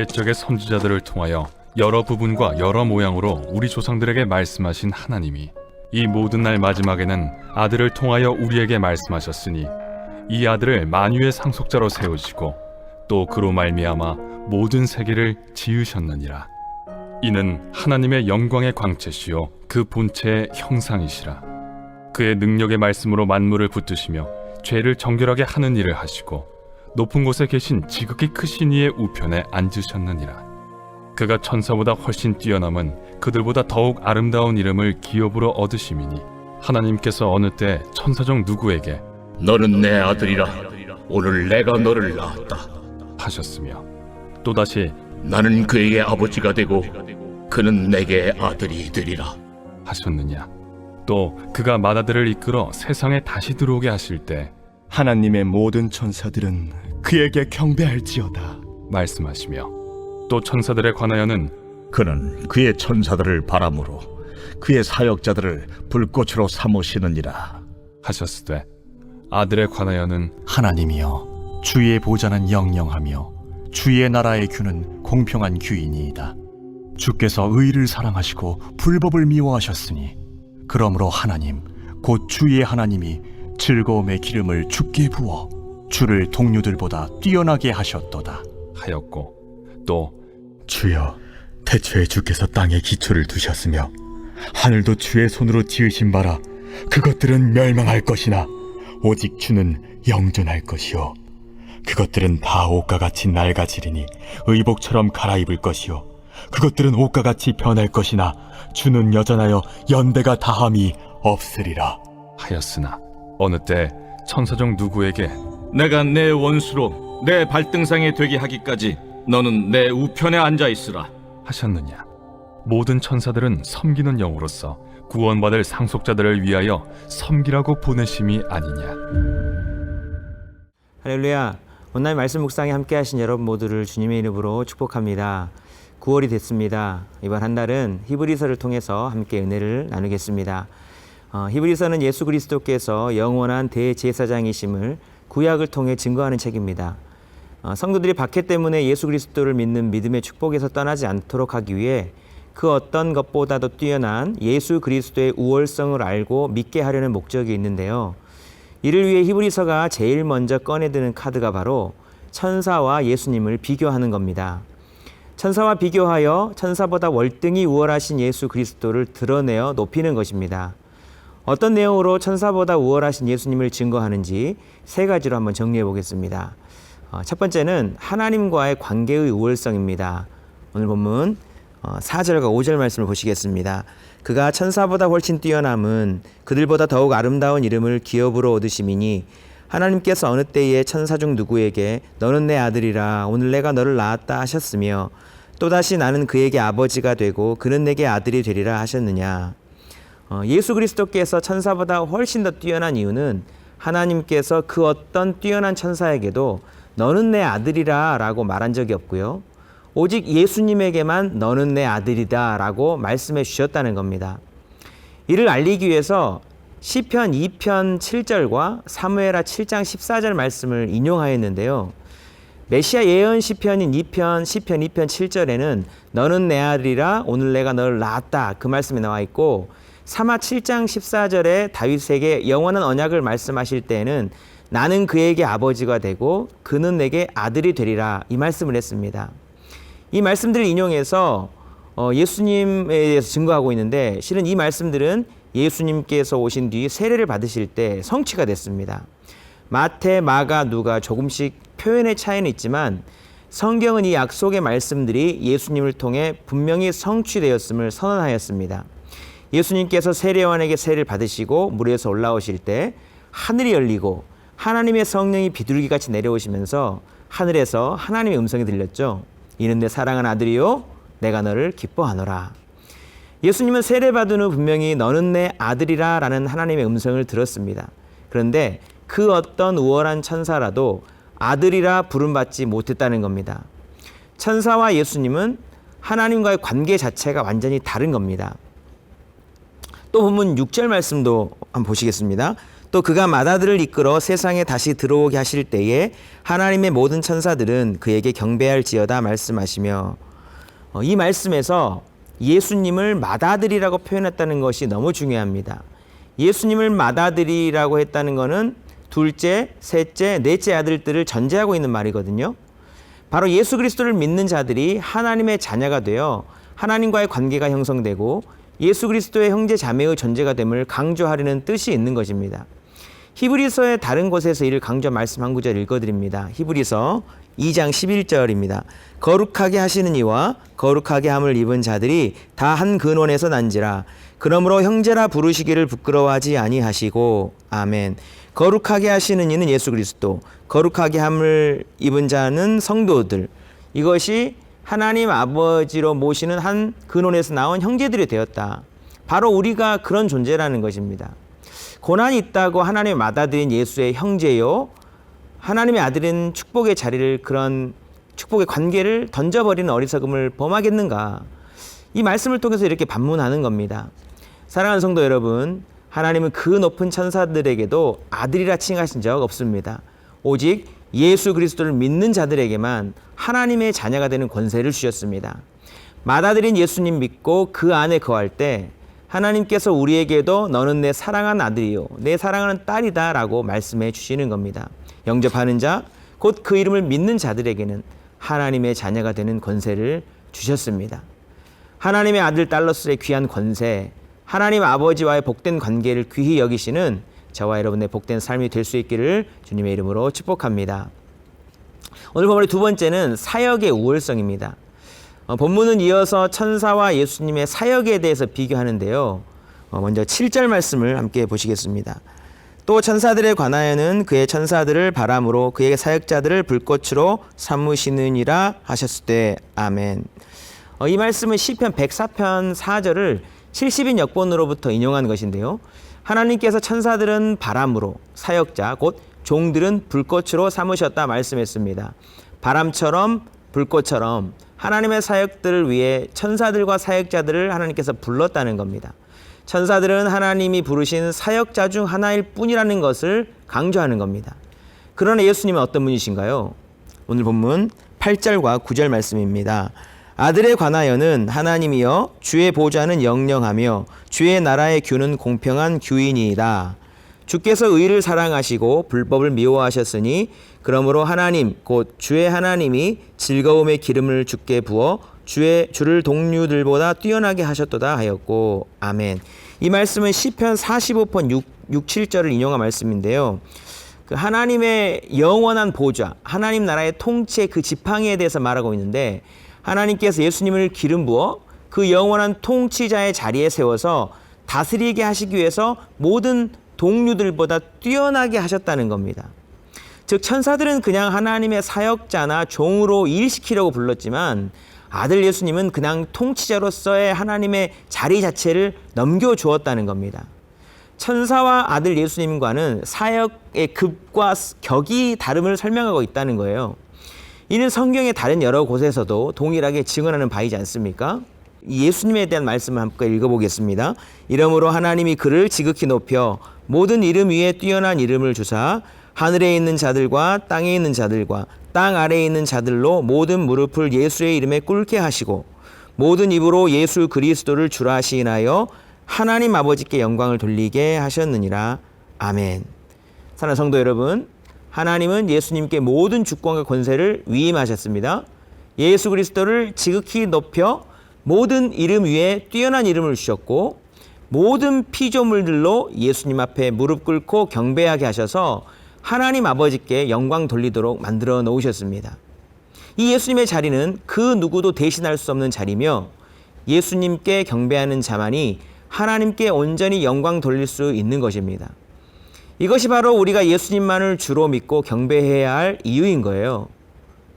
옛적의 선지자들을 통하여 여러 부분과 여러 모양으로 우리 조상들에게 말씀하신 하나님이 이 모든 날 마지막에는 아들을 통하여 우리에게 말씀하셨으니 이 아들을 만유의 상속자로 세우시고 또 그로 말미암아 모든 세계를 지으셨느니라. 이는 하나님의 영광의 광채시요 그 본체의 형상이시라. 그의 능력의 말씀으로 만물을 붙드시며 죄를 정결하게 하는 일을 하시고 높은 곳에 계신 지극히 크신 이의 우편에 앉으셨느니라. 그가 천사보다 훨씬 뛰어남은 그들보다 더욱 아름다운 이름을 기업으로 얻으심이니 하나님께서 어느 때 천사 중 누구에게 너는 내 아들이라 오늘 내가 너를 낳았다 하셨으며 또다시 나는 그에게 아버지가 되고 그는 내게 아들이 되리라 하셨느냐. 또 그가 맏아들을 이끌어 세상에 다시 들어오게 하실 때 하나님의 모든 천사들은 그에게 경배할지어다 말씀하시며 또 천사들에 관하여는 그는 그의 천사들을 바람으로 그의 사역자들을 불꽃으로 삼으시느니라 하셨으되 아들에 관하여는 하나님이여 주의 보좌는 영영하며 주의 나라의 규는 공평한 규이니이다. 주께서 의를 사랑하시고 불법을 미워하셨으니 그러므로 하나님 곧 주의 하나님이 즐거움의 기름을 주께 부어 주를 동료들보다 뛰어나게 하셨도다 하였고 또 주여 태초에 주께서 땅에 기초를 두셨으며 하늘도 주의 손으로 지으신 바라 그것들은 멸망할 것이나 오직 주는 영존할 것이요 그것들은 다 옷과 같이 낡아지리니 의복처럼 갈아입을 것이요 그것들은 옷과 같이 변할 것이나 주는 여전하여 연대가 다함이 없으리라 하였으나 어느 때 천사 중 누구에게 내가 내 원수로 내 발등상에 되게 하기까지 너는 내 우편에 앉아 있으라 하셨느냐. 모든 천사들은 섬기는 영으로서 구원받을 상속자들을 위하여 섬기라고 보내심이 아니냐. 할렐루야. 오늘 말씀 묵상에 함께 하신 여러분 모두를 주님의 이름으로 축복합니다. 9월이 됐습니다. 이번 한 달은 히브리서를 통해서 함께 은혜를 나누겠습니다. 히브리서는 예수 그리스도께서 영원한 대제사장이심을 구약을 통해 증거하는 책입니다. 성도들이 박해 때문에 예수 그리스도를 믿는 믿음의 축복에서 떠나지 않도록 하기 위해 그 어떤 것보다도 뛰어난 예수 그리스도의 우월성을 알고 믿게 하려는 목적이 있는데요. 이를 위해 히브리서가 제일 먼저 꺼내드는 카드가 바로 천사와 예수님을 비교하는 겁니다. 천사와 비교하여 천사보다 월등히 우월하신 예수 그리스도를 드러내어 높이는 것입니다. 어떤 내용으로 천사보다 우월하신 예수님을 증거하는지 세 가지로 한번 정리해 보겠습니다. 첫 번째는 하나님과의 관계의 우월성입니다. 오늘 본문 4절과 5절 말씀을 보시겠습니다. 그가 천사보다 훨씬 뛰어남은 그들보다 더욱 아름다운 이름을 기업으로 얻으심이니 하나님께서 어느 때에 천사 중 누구에게 너는 내 아들이라 오늘 내가 너를 낳았다 하셨으며 또다시 나는 그에게 아버지가 되고 그는 내게 아들이 되리라 하셨느냐. 예수 그리스도께서 천사보다 훨씬 더 뛰어난 이유는 하나님께서 그 어떤 뛰어난 천사에게도 너는 내 아들이라 라고 말한 적이 없고요. 오직 예수님에게만 너는 내 아들이다 라고 말씀해 주셨다는 겁니다. 이를 알리기 위해서 시편 2편 7절과 사무엘하 7장 14절 말씀을 인용하였는데요. 메시아 예언 시편인 시편 2편 7절에는 너는 내 아들이라 오늘 내가 너를 낳았다 그 말씀이 나와 있고 사마 7장 14절에 다윗에게 영원한 언약을 말씀하실 때에는 나는 그에게 아버지가 되고 그는 내게 아들이 되리라 이 말씀을 했습니다. 이 말씀들을 인용해서 예수님에 대해서 증거하고 있는데 실은 이 말씀들은 예수님께서 오신 뒤 세례를 받으실 때 성취가 됐습니다. 마태, 마가, 누가 조금씩 표현의 차이는 있지만 성경은 이 약속의 말씀들이 예수님을 통해 분명히 성취되었음을 선언하였습니다. 예수님께서 세례요한에게 세례를 받으시고 물에서 올라오실 때 하늘이 열리고 하나님의 성령이 비둘기같이 내려오시면서 하늘에서 하나님의 음성이 들렸죠. 이는 내 사랑하는 아들이요 내가 너를 기뻐하노라. 예수님은 세례받은 후 분명히 너는 내 아들이라 라는 하나님의 음성을 들었습니다. 그런데 그 어떤 우월한 천사라도 아들이라 부름받지 못했다는 겁니다. 천사와 예수님은 하나님과의 관계 자체가 완전히 다른 겁니다. 또 본문 6절 말씀도 한번 보시겠습니다. 또 그가 맏아들을 이끌어 세상에 다시 들어오게 하실 때에 하나님의 모든 천사들은 그에게 경배할지어다 말씀하시며, 이 말씀에서 예수님을 맏아들이라고 표현했다는 것이 너무 중요합니다. 예수님을 맏아들이라고 했다는 것은 둘째, 셋째, 넷째 아들들을 전제하고 있는 말이거든요. 바로 예수 그리스도를 믿는 자들이 하나님의 자녀가 되어 하나님과의 관계가 형성되고 예수 그리스도의 형제 자매의 존재가 됨을 강조하려는 뜻이 있는 것입니다. 히브리서의 다른 곳에서 이를 강조 말씀 한 구절 읽어드립니다. 히브리서 2장 11절입니다. 거룩하게 하시는 이와 거룩하게 함을 입은 자들이 다 한 근원에서 난지라. 그러므로 형제라 부르시기를 부끄러워하지 아니하시고. 아멘. 거룩하게 하시는 이는 예수 그리스도, 거룩하게 함을 입은 자는 성도들, 이것이 하나님 아버지로 모시는 한 근원에서 나온 형제들이 되었다. 바로 우리가 그런 존재라는 것입니다. 고난이 있다고 하나님의 맏아들인 예수의 형제요, 하나님의 아들인 축복의 자리를, 그런 축복의 관계를 던져버리는 어리석음을 범하겠는가? 이 말씀을 통해서 이렇게 반문하는 겁니다. 사랑하는 성도 여러분, 하나님은 그 높은 천사들에게도 아들이라 칭하신 적 없습니다. 오직 예수 그리스도를 믿는 자들에게만 하나님의 자녀가 되는 권세를 주셨습니다. 맏아들인 예수님 믿고 그 안에 거할 때 하나님께서 우리에게도 너는 내 사랑하는 아들이요 내 사랑하는 딸이다 라고 말씀해 주시는 겁니다. 영접하는 자, 곧 그 이름을 믿는 자들에게는 하나님의 자녀가 되는 권세를 주셨습니다. 하나님의 아들 딸로서의 귀한 권세, 하나님 아버지와의 복된 관계를 귀히 여기시는 저와 여러분의 복된 삶이 될 수 있기를 주님의 이름으로 축복합니다. 오늘 본문의 두 번째는 사역의 우월성입니다. 본문은 이어서 천사와 예수님의 사역에 대해서 비교하는데요. 먼저 7절 말씀을 함께 보시겠습니다. 또 천사들에 관하여는 그의 천사들을 바람으로 그의 사역자들을 불꽃으로 삼으시느니라 하셨을 때. 아멘. 이 말씀은 시편 104편 4절을 70인 역본으로부터 인용한 것인데요. 하나님께서 천사들은 바람으로, 사역자 곧 종들은 불꽃으로 삼으셨다 말씀했습니다. 바람처럼 불꽃처럼 하나님의 사역들을 위해 천사들과 사역자들을 하나님께서 불렀다는 겁니다. 천사들은 하나님이 부르신 사역자 중 하나일 뿐이라는 것을 강조하는 겁니다. 그러나 예수님은 어떤 분이신가요? 오늘 본문 8절과 9절 말씀입니다. 아들에 관하여는 하나님이여 주의 보좌는 영영하며 주의 나라의 규는 공평한 규이니이다. 주께서 의를 사랑하시고 불법을 미워하셨으니 그러므로 하나님 곧 주의 하나님이 즐거움의 기름을 주께 부어 주를 동류들보다 뛰어나게 하셨도다 하였고. 아멘. 이 말씀은 시편 45편 6, 7절을 인용한 말씀인데요. 그 하나님의 영원한 보좌, 하나님 나라의 통치의 그 지팡이에 대해서 말하고 있는데, 하나님께서 예수님을 기름 부어 그 영원한 통치자의 자리에 세워서 다스리게 하시기 위해서 모든 동류들보다 뛰어나게 하셨다는 겁니다. 즉 천사들은 그냥 하나님의 사역자나 종으로 일시키려고 불렀지만 아들 예수님은 그냥 통치자로서의 하나님의 자리 자체를 넘겨주었다는 겁니다. 천사와 아들 예수님과는 사역의 급과 격이 다름을 설명하고 있다는 거예요. 이는 성경의 다른 여러 곳에서도 동일하게 증언하는 바이지 않습니까? 예수님에 대한 말씀을 함께 읽어보겠습니다. 이러므로 하나님이 그를 지극히 높여 모든 이름 위에 뛰어난 이름을 주사 하늘에 있는 자들과 땅에 있는 자들과 땅 아래에 있는 자들로 모든 무릎을 예수의 이름에 꿇게 하시고 모든 입으로 예수 그리스도를 주라 시인하여 하나님 아버지께 영광을 돌리게 하셨느니라. 아멘. 사랑하는 성도 여러분, 하나님은 예수님께 모든 주권과 권세를 위임하셨습니다. 예수 그리스도를 지극히 높여 모든 이름 위에 뛰어난 이름을 주셨고 모든 피조물들로 예수님 앞에 무릎 꿇고 경배하게 하셔서 하나님 아버지께 영광 돌리도록 만들어 놓으셨습니다. 이 예수님의 자리는 그 누구도 대신할 수 없는 자리며 예수님께 경배하는 자만이 하나님께 온전히 영광 돌릴 수 있는 것입니다. 이것이 바로 우리가 예수님만을 주로 믿고 경배해야 할 이유인 거예요.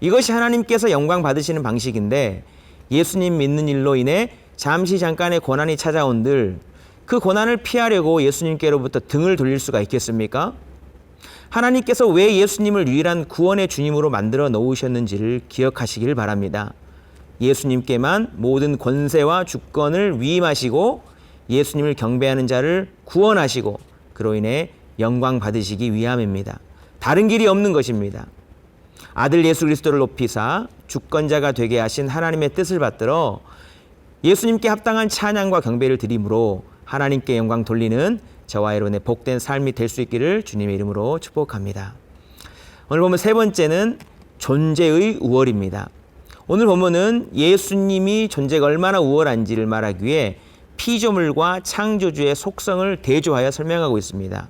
이것이 하나님께서 영광 받으시는 방식인데 예수님 믿는 일로 인해 잠시 잠깐의 고난이 찾아온들 그 고난을 피하려고 예수님께로부터 등을 돌릴 수가 있겠습니까? 하나님께서 왜 예수님을 유일한 구원의 주님으로 만들어 놓으셨는지를 기억하시길 바랍니다. 예수님께만 모든 권세와 주권을 위임하시고 예수님을 경배하는 자를 구원하시고 그로 인해 영광 받으시기 위함입니다. 다른 길이 없는 것입니다. 아들 예수 그리스도를 높이사 주권자가 되게 하신 하나님의 뜻을 받들어 예수님께 합당한 찬양과 경배를 드림으로 하나님께 영광 돌리는 저와 여러분의 복된 삶이 될 수 있기를 주님의 이름으로 축복합니다. 오늘 보면 세 번째는 존재의 우월입니다. 오늘 본문은 예수님이 존재가 얼마나 우월한지를 말하기 위해 피조물과 창조주의 속성을 대조하여 설명하고 있습니다.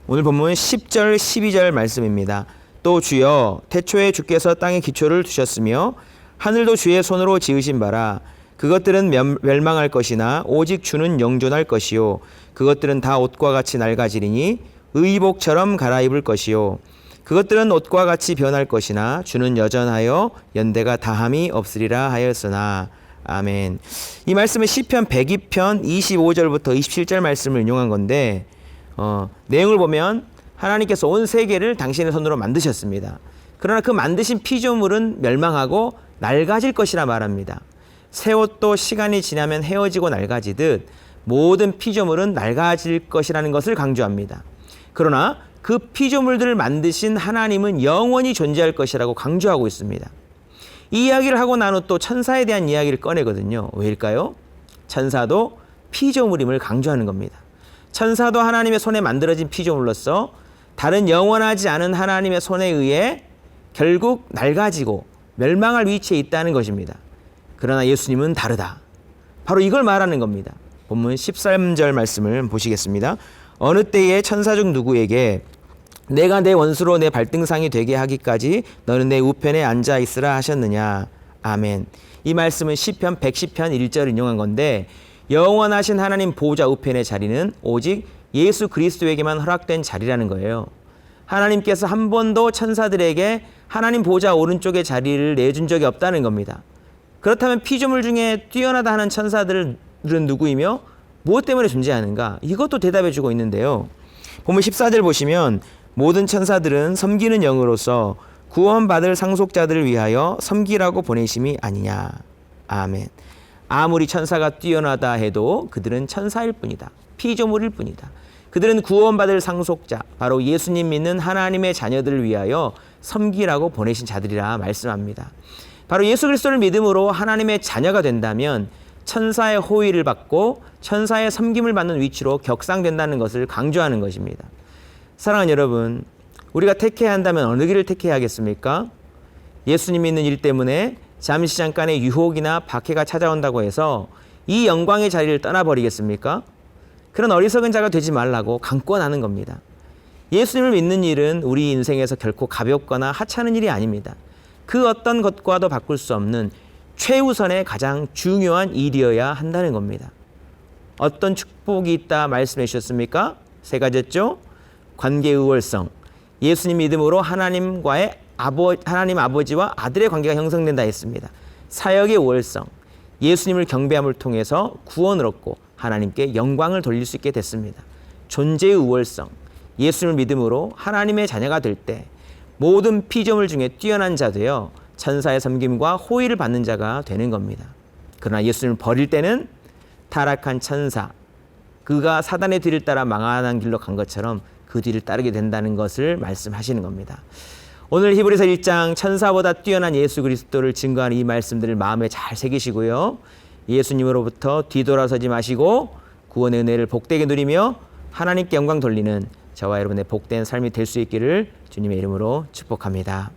오늘 본문 10절 12절 말씀입니다. 또 주여 태초에 주께서 땅에 기초를 두셨으며 하늘도 주의 손으로 지으신 바라 그것들은 멸망할 것이나 오직 주는 영존할 것이요 그것들은 다 옷과 같이 낡아지리니 의복처럼 갈아입을 것이요 그것들은 옷과 같이 변할 것이나 주는 여전하여 연대가 다함이 없으리라 하였으나. 아멘. 이 말씀은 시편 102편 25절부터 27절 말씀을 인용한 건데 내용을 보면 하나님께서 온 세계를 당신의 손으로 만드셨습니다. 그러나 그 만드신 피조물은 멸망하고 낡아질 것이라 말합니다. 새 옷도 시간이 지나면 헤어지고 낡아지듯 모든 피조물은 낡아질 것이라는 것을 강조합니다. 그러나 그 피조물들을 만드신 하나님은 영원히 존재할 것이라고 강조하고 있습니다. 이 이야기를 하고 난 후 또 천사에 대한 이야기를 꺼내거든요. 왜일까요? 천사도 피조물임을 강조하는 겁니다. 천사도 하나님의 손에 만들어진 피조물로서 다른 영원하지 않은 하나님의 손에 의해 결국 낡아지고 멸망할 위치에 있다는 것입니다. 그러나 예수님은 다르다. 바로 이걸 말하는 겁니다. 본문 13절 말씀을 보시겠습니다. 어느 때에 천사 중 누구에게 내가 내 원수로 내 발등상이 되게 하기까지 너는 내 우편에 앉아 있으라 하셨느냐. 아멘. 이 말씀은 시편 110편 1절 인용한 건데 영원하신 하나님 보좌 우편의 자리는 오직 예수 그리스도에게만 허락된 자리라는 거예요. 하나님께서 한 번도 천사들에게 하나님 보좌 오른쪽의 자리를 내준 적이 없다는 겁니다. 그렇다면 피조물 중에 뛰어나다 하는 천사들은 누구이며 무엇 때문에 존재하는가? 이것도 대답해 주고 있는데요. 본문 14절 보시면 모든 천사들은 섬기는 영으로서 구원받을 상속자들을 위하여 섬기라고 보내심이 아니냐. 아멘. 아무리 천사가 뛰어나다 해도 그들은 천사일 뿐이다. 피조물일 뿐이다. 그들은 구원받을 상속자, 바로 예수님 믿는 하나님의 자녀들을 위하여 섬기라고 보내신 자들이라 말씀합니다. 바로 예수 그리스도를 믿음으로 하나님의 자녀가 된다면 천사의 호의를 받고 천사의 섬김을 받는 위치로 격상된다는 것을 강조하는 것입니다. 사랑하는 여러분, 우리가 택해야 한다면 어느 길을 택해야 하겠습니까? 예수님 믿는 일 때문에 잠시 잠깐의 유혹이나 박해가 찾아온다고 해서 이 영광의 자리를 떠나버리겠습니까? 그런 어리석은 자가 되지 말라고 강권하는 겁니다. 예수님을 믿는 일은 우리 인생에서 결코 가볍거나 하찮은 일이 아닙니다. 그 어떤 것과도 바꿀 수 없는 최우선의 가장 중요한 일이어야 한다는 겁니다. 어떤 축복이 있다 말씀해 주셨습니까? 세 가지였죠. 관계의 우월성, 예수님 믿음으로 하나님 아버지와 아들의 관계가 형성된다 했습니다. 사역의 우월성, 예수님을 경배함을 통해서 구원을 얻고 하나님께 영광을 돌릴 수 있게 됐습니다. 존재의 우월성, 예수님을 믿음으로 하나님의 자녀가 될 때 모든 피조물 중에 뛰어난 자 되어 천사의 섬김과 호의를 받는 자가 되는 겁니다. 그러나 예수님을 버릴 때는 타락한 천사, 그가 사단의 뒤를 따라 망하는 길로 간 것처럼 그 뒤를 따르게 된다는 것을 말씀하시는 겁니다. 오늘 히브리서 1장 천사보다 뛰어난 예수 그리스도를 증거하는 이 말씀들을 마음에 잘 새기시고요. 예수님으로부터 뒤돌아서지 마시고 구원의 은혜를 복되게 누리며 하나님께 영광 돌리는 저와 여러분의 복된 삶이 될 수 있기를 주님의 이름으로 축복합니다.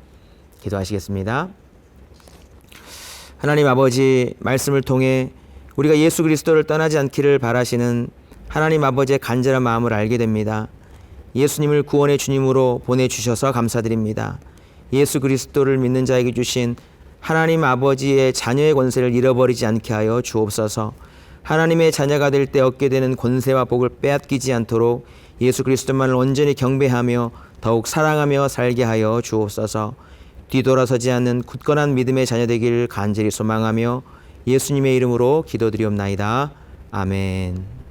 기도하시겠습니다. 하나님 아버지, 말씀을 통해 우리가 예수 그리스도를 떠나지 않기를 바라시는 하나님 아버지의 간절한 마음을 알게 됩니다. 예수님을 구원의 주님으로 보내주셔서 감사드립니다. 예수 그리스도를 믿는 자에게 주신 하나님 아버지의 자녀의 권세를 잃어버리지 않게 하여 주옵소서. 하나님의 자녀가 될 때 얻게 되는 권세와 복을 빼앗기지 않도록 예수 그리스도만을 온전히 경배하며 더욱 사랑하며 살게 하여 주옵소서. 뒤돌아서지 않는 굳건한 믿음의 자녀 되기를 간절히 소망하며 예수님의 이름으로 기도드리옵나이다. 아멘.